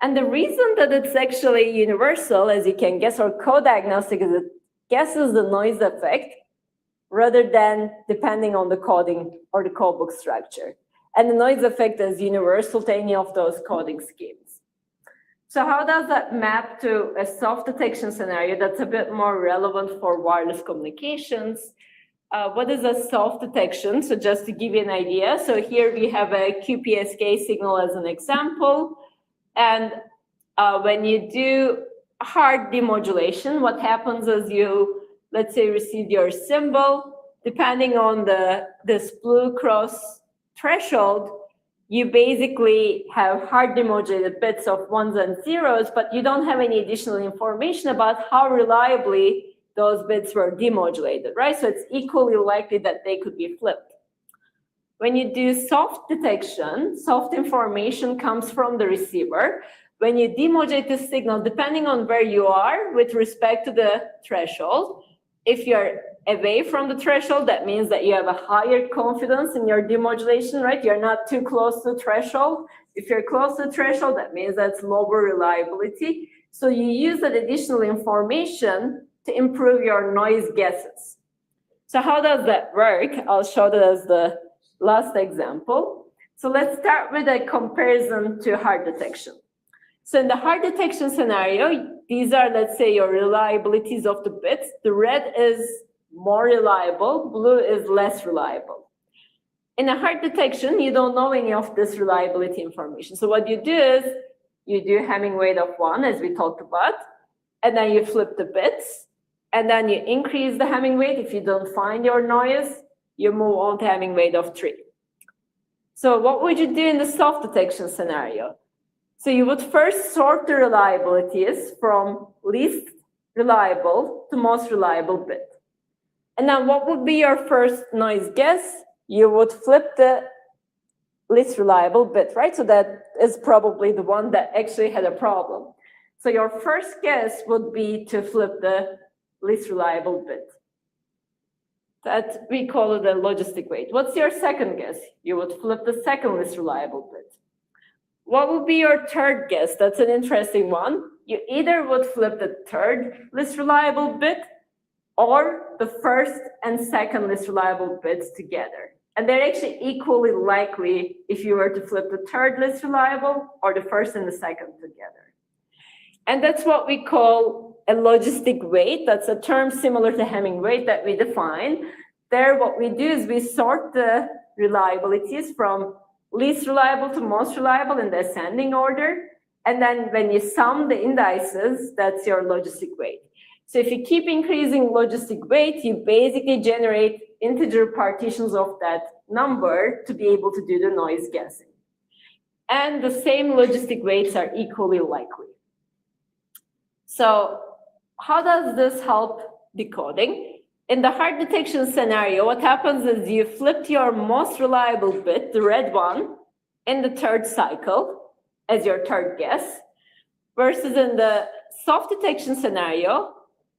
And the reason that it's actually universal, as you can guess, or code agnostic, is it guesses the noise effect rather than depending on the coding or the codebook structure. And the noise effect is universal to any of those coding schemes. So how does that map to a soft detection scenario that's a bit more relevant for wireless communications? What is a soft detection? So just to give you an idea, so here we have a QPSK signal as an example. And when you do hard demodulation, what happens is you, let's say, receive your symbol. Depending on this blue cross threshold, you basically have hard demodulated bits of 1s and 0s, but you don't have any additional information about how reliably those bits were demodulated, right? So it's equally likely that they could be flipped. When you do soft detection, soft information comes from the receiver. When you demodulate the signal, depending on where you are with respect to the threshold, if you're away from the threshold, that means that you have a higher confidence in your demodulation, right? You're not too close to the threshold. If you're close to the threshold, that means that's lower reliability. So you use that additional information to improve your noise guesses. So how does that work? I'll show that as the last example. So let's start with a comparison to hard detection. So in the hard detection scenario, these are, let's say, your reliabilities of the bits. The red is more reliable, blue is less reliable. In a hard detection, you don't know any of this reliability information. So what you do is you do Hamming weight of 1, as we talked about, and then you flip the bits, and then you increase the Hamming weight. If you don't find your noise, you move on to Hamming weight of 3. So what would you do in the soft detection scenario? So you would first sort the reliabilities from least reliable to most reliable bit. And then what would be your first noise guess? You would flip the least reliable bit, right? So that is probably the one that actually had a problem. So your first guess would be to flip the least reliable bit. That we call it a logistic weight. What's your second guess? You would flip the second least reliable bit. What would be your third guess? That's an interesting one. You either would flip the third least reliable bit or the first and second least reliable bits together. And they're actually equally likely if you were to flip the third least reliable or the first and the second together. And that's what we call a logistic weight. That's a term similar to Hamming weight that we define. There, what we do is we sort the reliabilities from least reliable to most reliable in the ascending order. And then when you sum the indices, that's your logistic weight. So if you keep increasing logistic weight, you basically generate integer partitions of that number to be able to do the noise guessing. And the same logistic weights are equally likely. So how does this help decoding? In the hard detection scenario, what happens is you flipped your most reliable bit, the red one, in the third cycle as your third guess, versus in the soft detection scenario,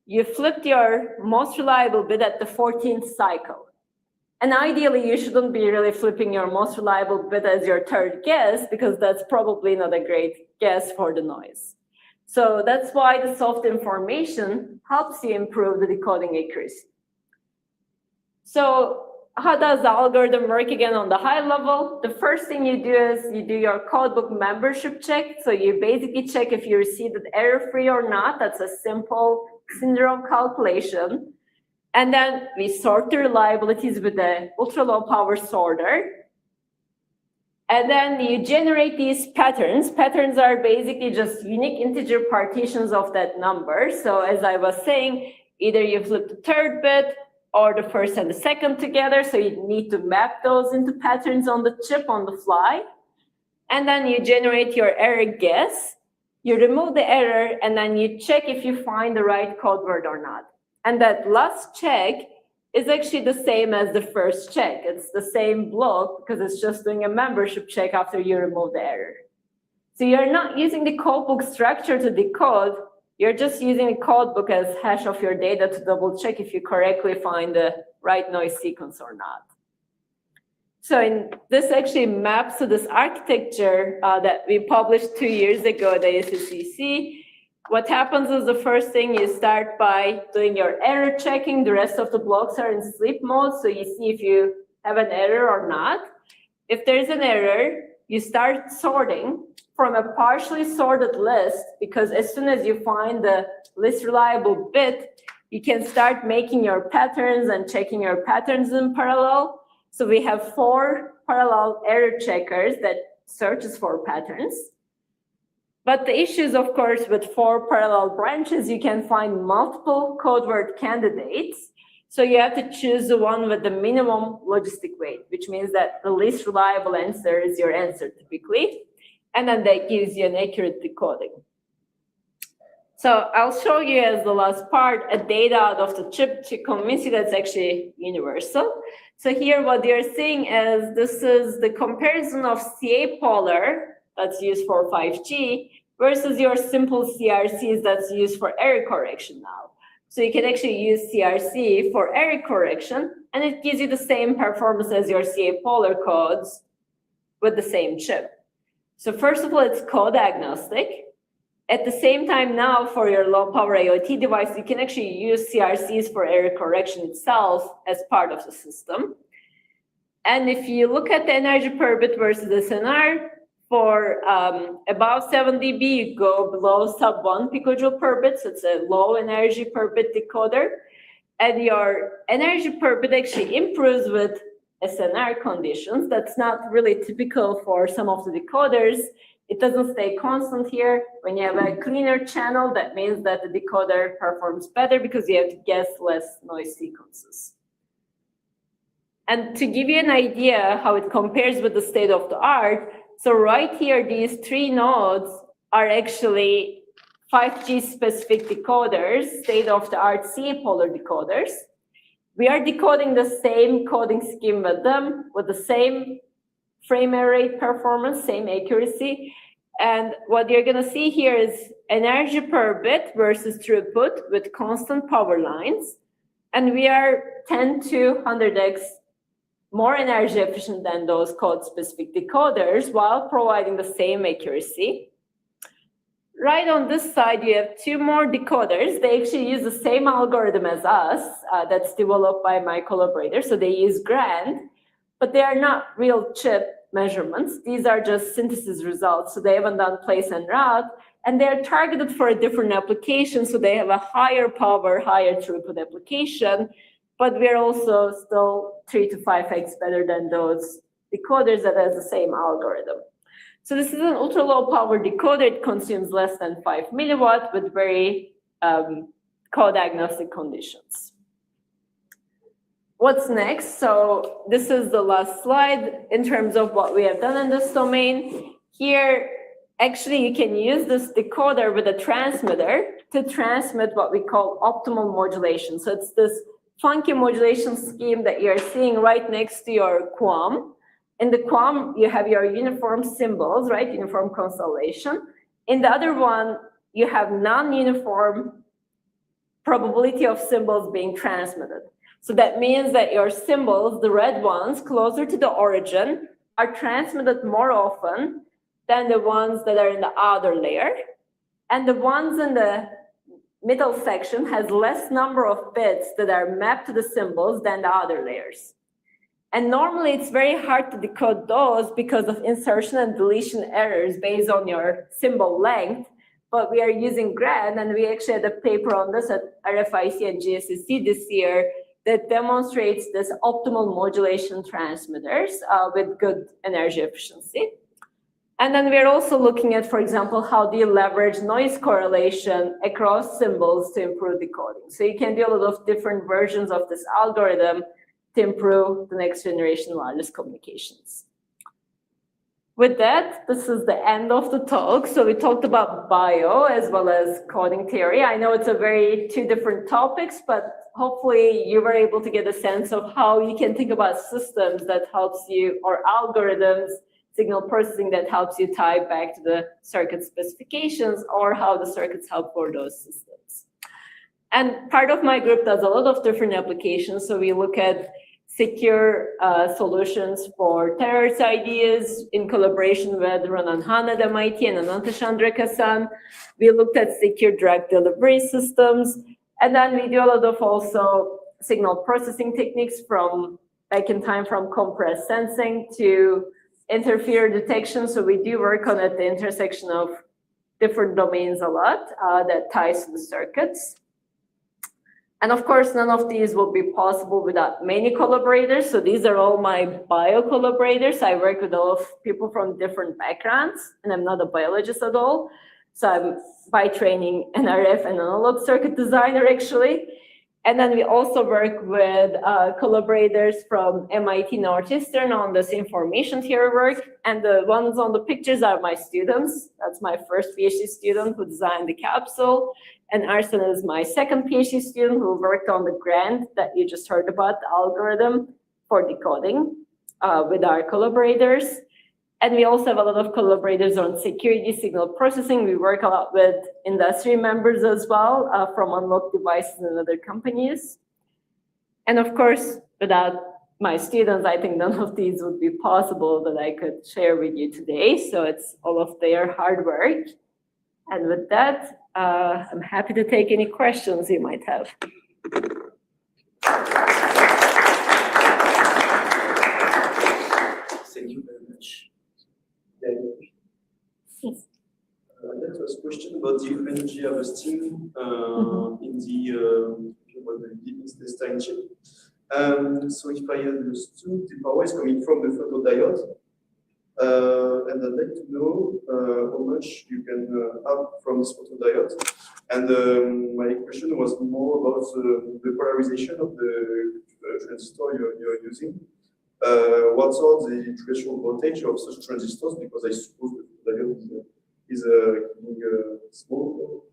you flipped your most reliable bit at the 14th cycle. And ideally, you shouldn't be really flipping your most reliable bit as your third guess, because that's probably not a great guess for the noise. So that's why the soft information helps you improve the decoding accuracy. So how does the algorithm work again on the high level? The first thing you do is you do your codebook membership check. So you basically check if you received it error-free or not. That's a simple syndrome calculation. And then we sort the reliabilities with the ultra-low power sorter. And then you generate these patterns. Patterns are basically just unique integer partitions of that number. So as I was saying, either you flip the third bit or the first and the second together. So you need to map those into patterns on the chip on the fly. And then you generate your error guess. You remove the error, and then you check if you find the right code word or not. And that last check is actually the same as the first check. It's the same block because it's just doing a membership check after you remove the error. So you're not using the codebook structure to decode. You're just using the codebook as hash of your data to double check if you correctly find the right noise sequence or not. So this actually maps to this architecture that we published 2 years ago at the ACCC. What happens is the first thing you start by doing your error checking. The rest of the blocks are in sleep mode, so you see if you have an error or not. If there's an error, you start sorting from a partially sorted list, because as soon as you find the least reliable bit, you can start making your patterns and checking your patterns in parallel. So we have 4 parallel error checkers that searches for patterns. But the issues, of course, with 4 parallel branches, you can find multiple code word candidates. So you have to choose the one with the minimum logistic weight, which means that the least reliable answer is your answer typically. And then that gives you an accurate decoding. So I'll show you as the last part a data out of the chip to convince you that's actually universal. So here what you're seeing is this is the comparison of CA polar that's used for 5G versus your simple CRCs that's used for error correction now. So you can actually use CRC for error correction, and it gives you the same performance as your CA polar codes with the same chip. So first of all, it's code agnostic. At the same time now, for your low power IoT device, you can actually use CRCs for error correction itself as part of the system. And if you look at the energy per bit versus SNR, for above 7 dB, you go below sub 1 picojoule per bit, so it's a low energy per bit decoder. And your energy per bit actually improves with SNR conditions. That's not really typical for some of the decoders, It doesn't stay constant here. When you have a cleaner channel, that means that the decoder performs better because you have to guess less noise sequences. And to give you an idea how it compares with the state of the art, so right here, these 3 nodes are actually 5G specific decoders, state-of-the-art CA polar decoders. We are decoding the same coding scheme with them, with the same frame rate performance, same accuracy. And what you're going to see here is energy per bit versus throughput with constant power lines. And we are 10 to 100x more energy efficient than those code-specific decoders while providing the same accuracy. Right on this side, you have 2 more decoders. They actually use the same algorithm as us that's developed by my collaborators. So they use GRAND, but they are not real chip measurements. These are just synthesis results. So they haven't done place and route, and they're targeted for a different application. So they have a higher power, higher throughput application, but we're also still 3 to 5x better than those decoders that has the same algorithm. So this is an ultra low power decoder. It consumes less than 5 milliwatt with very code agnostic conditions. What's next? So this is the last slide in terms of what we have done in this domain. Here, actually, you can use this decoder with a transmitter to transmit what we call optimal modulation. So it's this funky modulation scheme that you're seeing right next to your QAM. In the QAM, you have your uniform symbols, right? Uniform constellation. In the other one, you have non-uniform probability of symbols being transmitted. So that means that your symbols, the red ones, closer to the origin, are transmitted more often than the ones that are in the outer layer. And the ones in the middle section has less number of bits that are mapped to the symbols than the other layers. And normally it's very hard to decode those because of insertion and deletion errors based on your symbol length. But we are using GRAND, and we actually had a paper on this at RFIC and GSSC this year that demonstrates this optimal modulation transmitters with good energy efficiency. And then we're also looking at, for example, how do you leverage noise correlation across symbols to improve decoding. So you can do a lot of different versions of this algorithm to improve the next generation wireless communications. With that, this is the end of the talk. So we talked about bio as well as coding theory. I know it's a very 2 different topics, but hopefully you were able to get a sense of how you can think about systems that helps you, or algorithms, signal processing that helps you tie back to the circuit specifications, or how the circuits help for those systems. And part of my group does a lot of different applications. So we look at secure solutions for terrorist ideas in collaboration with Ronan Han at MIT and Ananta Chandrakasan. We looked at secure drug delivery systems. And then we do a lot of also signal processing techniques from back in time, from compressed sensing to interferer detection. So we do work on at the intersection of different domains a lot that ties to the circuits. And of course, none of these will be possible without many collaborators. So these are all my bio collaborators. I work with a lot of people from different backgrounds, and I'm not a biologist at all. So I'm by training an RF and analog circuit designer, actually. And then we also work with collaborators from MIT Northeastern on this information theory work. And the ones on the pictures are my students. That's my first PhD student who designed the capsule. And Arsen is my second PhD student who worked on the GRAND that you just heard about, the algorithm for decoding with our collaborators. And we also have a lot of collaborators on security signal processing. We work a lot with industry members as well from Unlocked Devices and other companies. And of course, without my students, I think none of these would be possible that I could share with you today. So it's all of their hard work. And with that, I'm happy to take any questions you might have. Thank you very much. Yes. That was a question about the energy harvesting in the intestine chip. So if I understood, the power is coming from the photodiode. And I'd like to know how much you can have from this photodiode. And my question was more about the polarization of the transistor you're using. What are the threshold voltage of such transistors? Because I suppose the diode is small.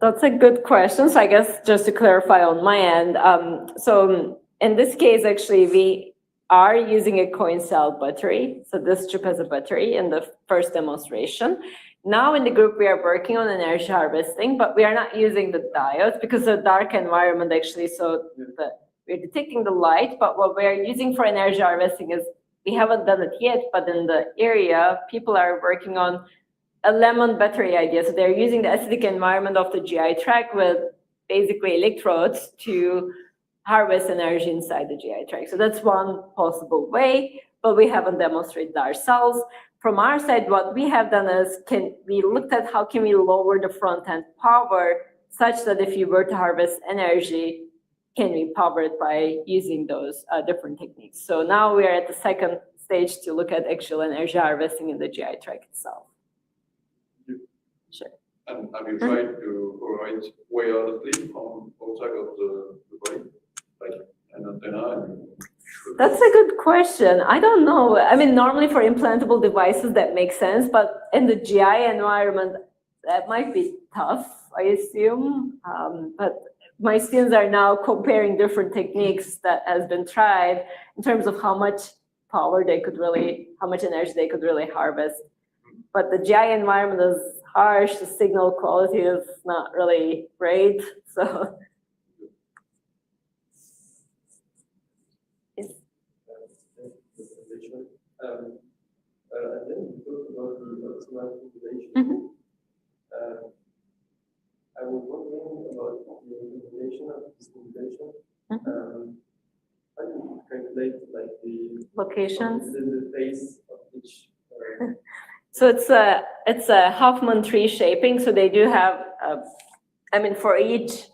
That's a good question. So I guess just to clarify on my end, so in this case, actually, we are using a coin cell battery. So this chip has a battery in the first demonstration. Now in the group, we are working on energy harvesting, but we are not using the diodes because the dark environment actually, so we're detecting the light, but what we are using for energy harvesting is, we haven't done it yet, but in the area, people are working on a lemon battery idea. So they're using the acidic environment of the GI tract with basically electrodes to harvest energy inside the GI tract. So that's one possible way, but we haven't demonstrated ourselves. From our side, what we have done is, we looked at how can we lower the front end power such that if you were to harvest energy, can we power it by using those different techniques? So now we are at the second stage to look at actual energy harvesting in the GI tract itself. Sure. And have you tried to provide wirelessly from outside of the body, like an antenna? That's a good question. I don't know. I mean, normally for implantable devices, that makes sense, but in the GI environment, that might be tough, I assume. But my students are now comparing different techniques that has been tried in terms of how much power they could really, how much energy they could really harvest. But the GI environment is harsh, the signal quality is not really great, so. Yes. And then we talked about the optimal population. I was wondering about the implementation of this population. How do you calculate like the Locations? The phase of each? So it's a Huffman tree shaping. So they do have, I mean, for each,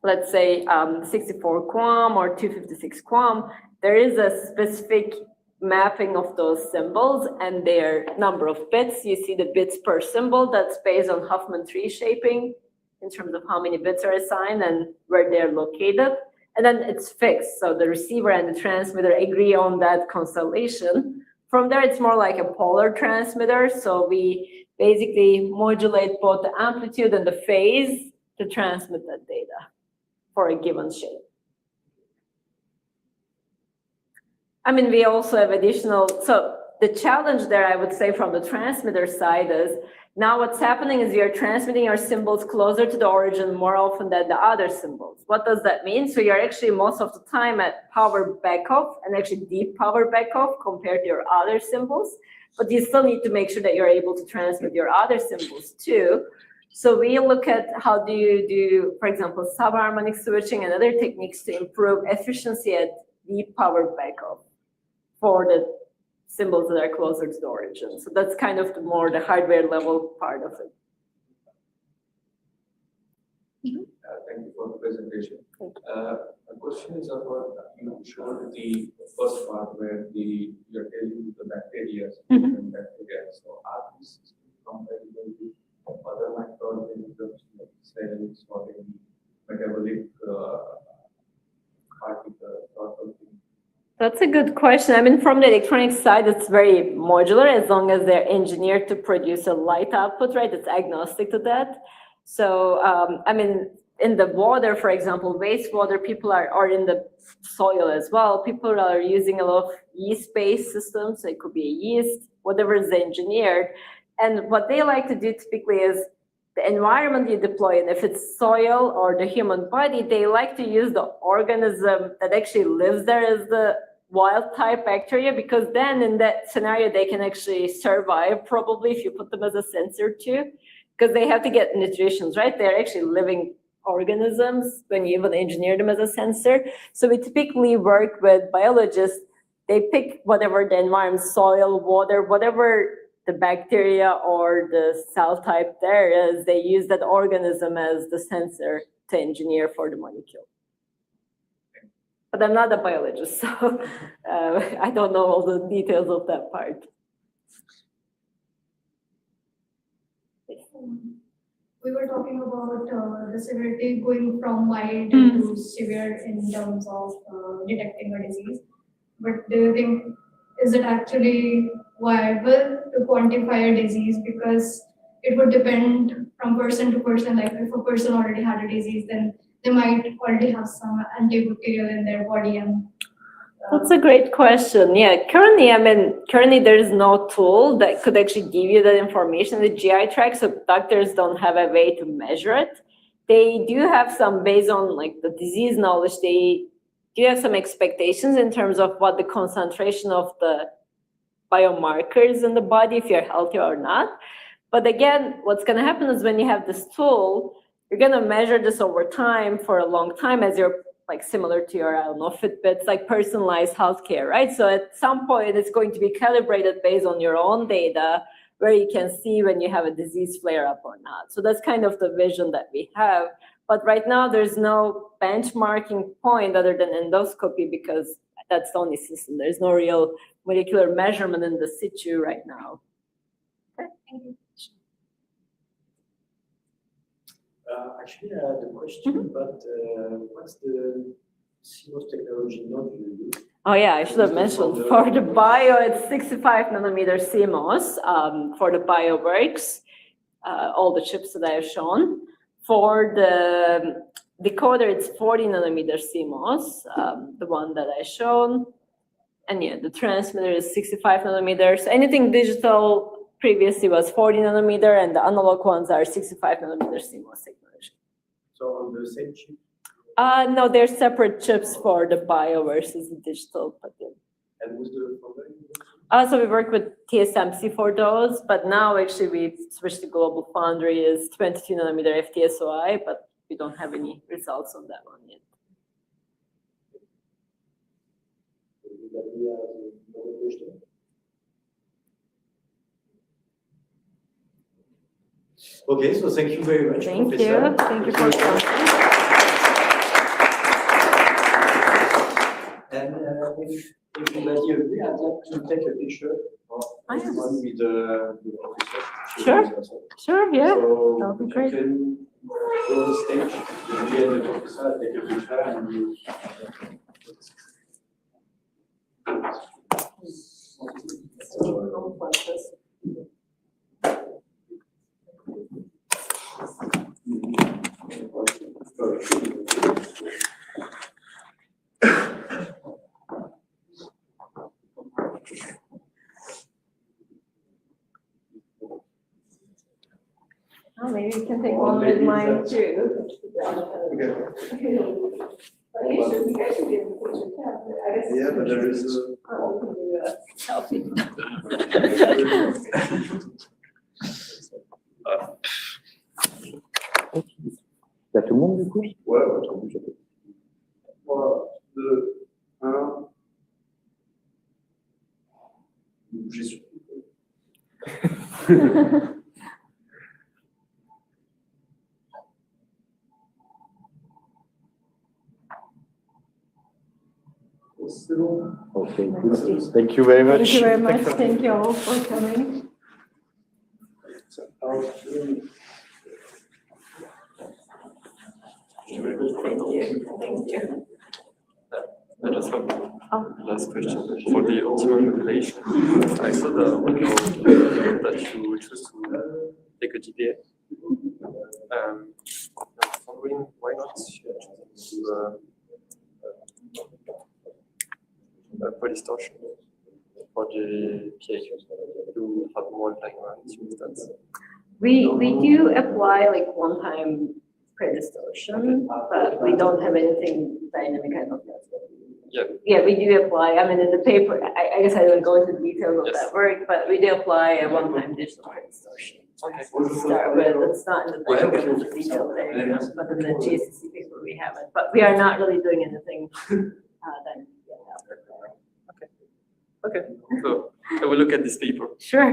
let's say 64 QAM or 256 QAM, there is a specific mapping of those symbols and their number of bits. You see the bits per symbol, that's based on Huffman tree shaping in terms of how many bits are assigned and where they're located. And then it's fixed. So the receiver and the transmitter agree on that constellation. From there, it's more like a polar transmitter. So we basically modulate both the amplitude and the phase to transmit that data for a given shape. I mean, we also have additional, so the challenge there, I would say, from the transmitter side is, now what's happening is you're transmitting your symbols closer to the origin more often than the other symbols. What does that mean? So you're actually most of the time at power backoff and actually deep power backoff compared to your other symbols, but you still need to make sure that you're able to transmit your other symbols too. So we look at how do you do, for example, subharmonic switching and other techniques to improve efficiency at deep power backoff for the symbols that are closer to the origin. So that's kind of the hardware level part of it. Thank you for the presentation. A question is about, you showed the first part where you're telling the bacteria, different bacteria. So are these compatible with other microorganisms like cells or any metabolic particles or something? That's a good question. I mean, from the electronics side, it's very modular as long as they're engineered to produce a light output, right? It's agnostic to that. So, I mean, in the water, for example, wastewater, people or in the soil as well, people are using a lot of yeast-based systems. So it could be a yeast, whatever is engineered. And what they like to do typically is the environment you deploy, and if it's soil or the human body, they like to use the organism that actually lives there as the wild type bacteria, because then in that scenario, they can actually survive probably if you put them as a sensor too, because they have to get nutrition, right? They're actually living organisms when you even engineer them as a sensor. So we typically work with biologists. They pick whatever the environment, soil, water, whatever the bacteria or the cell type there is, they use that organism as the sensor to engineer for the molecule. But I'm not a biologist, so I don't know all the details of that part. We were talking about the severity going from mild to severe in terms of detecting a disease. But do you think, is it actually viable to quantify a disease? Because it would depend from person to person. Like if a person already had a disease, then they might already have some antibacterial in their body. And that's a great question. Yeah, currently there is no tool that could actually give you that information in the GI tract, so doctors don't have a way to measure it. They do have some, based on like the disease knowledge, they do have some expectations in terms of what the concentration of the biomarkers in the body, if you're healthy or not. But again, what's going to happen is when you have this tool, you're going to measure this over time for a long time as you're like similar to your, I don't know, Fitbits, like personalized healthcare, right? So at some point, it's going to be calibrated based on your own data, where you can see when you have a disease flare-up or not. So that's kind of the vision that we have. But right now, there's no benchmarking point other than endoscopy, because that's the only system. There's no real molecular measurement in the situ right now. Okay, thank you. Actually, I had a question about what's the CMOS technology node you use? Oh yeah, I should have mentioned, for the bio, it's 65 nanometer CMOS for the BioWorks, all the chips that I have shown. For the decoder, it's 40 nanometer CMOS, the one that I shown. And yeah, the transmitter is 65 nanometers. Anything digital previously was 40 nanometer, and the analog ones are 65 nanometer CMOS technology. So on the same chip? No, they're separate chips for the bio versus the digital. But yeah. And who's the foundry? So we work with TSMC for those, but now actually we've switched to Global Foundry is 22 nanometer FTSOI, but we don't have any results on that one yet. Okay, so thank you very much, Thank Professor. you. Thank you for coming. And if everybody agree, I'd like to take a picture of everyone with the professor. Sure. Sure, yeah. So That would be you great. can go on stage, you and the professor take a picture, and you. Oh, maybe you can take one with mine too. Yeah, but there is Selfie. T'as tout le monde du coup? Ouais, attends, bouge un peu. 3, 2, 1. Bougez sur. C'est bon. Okay, thank you very much. Thank you very much. Thank you all for coming. Thank you. I just have last question for the optimal population. I saw that you choose to take a GPA. I'm wondering why not choose a polydistortion for the PA to have more time to instance. We do apply like one-time predistortion, but we don't have anything dynamic. I don't know. Yeah, we do apply. I mean, in the paper, I guess I don't go into details of that work, but we do apply a one-time digital predistortion. Okay. To start with, it's not in the paper, the detail there, but in the GCC paper we have it. But we are not really doing anything dynamic. Okay. So I will look at this paper. Sure.